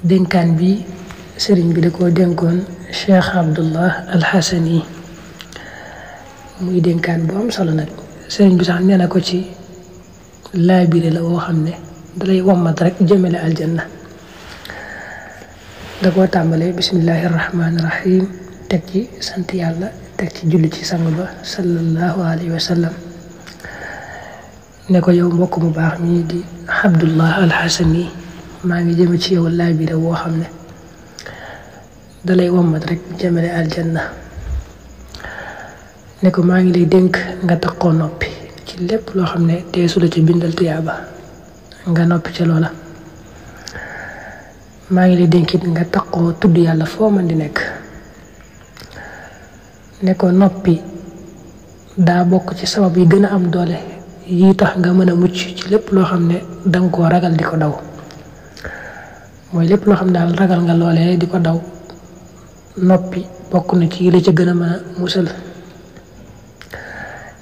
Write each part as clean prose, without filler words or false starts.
dénkaan bi sëriñ bi da koo dénkoon Cheikh Abdullah Al-Hassani muy dénkaan bu am solo nag. sëriñ bi sax nee na ko ci laabire la woo xam ne dalay wommat rek jëmale aljanna. da koo tàmbalee bismillahi rahmaani rahim teg ci sant yàlla teg ci julli ci sang ba sallallahu alayhi wa sallam ne ko yow mbokk mu baax mii di Abdullah Al-Hassani maa ngi jëme ci yow laabire woo xam ne dalay wommat rek jëmale aljanna. ne ko maa ngi lay dénk nga taxoo noppi ci lépp loo xam ne deesu la ci bindal tuyaaba nga noppi ca loola. maa ngi lay dénkit nga taxoo tudd yàlla foo mën di nekk. ne ko noppi daa bokk ci sabab yi gën a am doole yi tax nga mën a mucc ci lépp loo xam ne danga koo ragal di ko daw. mooy lépp loo xam ne daal ragal nga loolee di ko daw noppi bokk na ci la ca gën a mën a musal.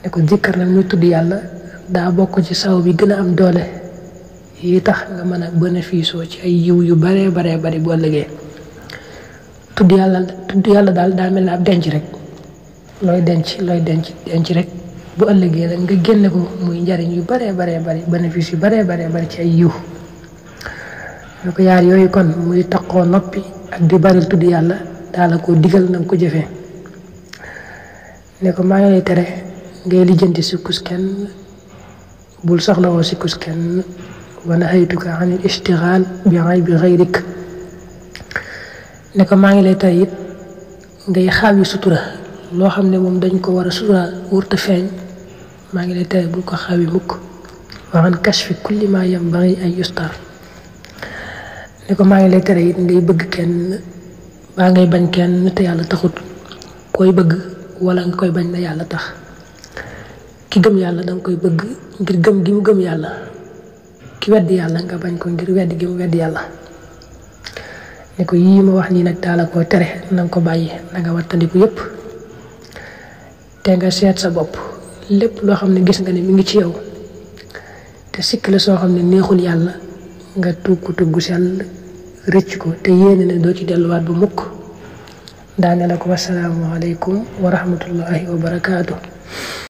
ne ko jikkar nag muy tudd yàlla daa bokk ci sabab yi gën a am doole yi tax nga mën a bénéfice ci ay yiw yu baree bari bu ëllëgee. tudd yàlla daal daa mel ne ab denc rek looy denc rek bu ëllëgee nag nga génne ko muy njariñ yu baree bari bénéfice yu baree bari ci ay yiw. ne ko yaar yooyu kon muy taqoo noppi ak di baril tudd yàlla daal la ko digal na nga ko jëfee. ne ko maa ngi lay tere ngay lijjanti sikkus kenn bul soxlawoo sikkus kenn wa nahaytuka anil ishtighal bi ghaybi ghayrik. ne ko maa ngi lay tere it ngay xaawi sutura loo xam ne moom dañ ko war a sutura wurta feeñ maa ngi lay tere bul ko xaawi mukk wa an kashfi kulli ma yanbaghi an yustar. ne ko maa ngi lay tere it ngay bëgg kenn baa ngay bañ kenn te yàlla taxut koy bëgg wala nga koy bañ na yàlla tax. ki gëm yàlla danga koy bëgg ngir gëm gi mu gëm yàlla ki weddi yàlla nga bañ ko ngir weddi gi mu weddi yàlla. ne ko yii ma wax nii nag daala koo tere na nga ko bàyyi na nga wattandiku yépp te nga seet sa bopp lépp loo xam ne gis nga ne mi ngi ci yow te sikk la soo xam ne neexul yàlla nga tugg sell rëcc ko te yéene ne doo ci delluwaat bu mukk. daane la ko wasalaamu aleykum wa rahmatullahi wa barakaatu.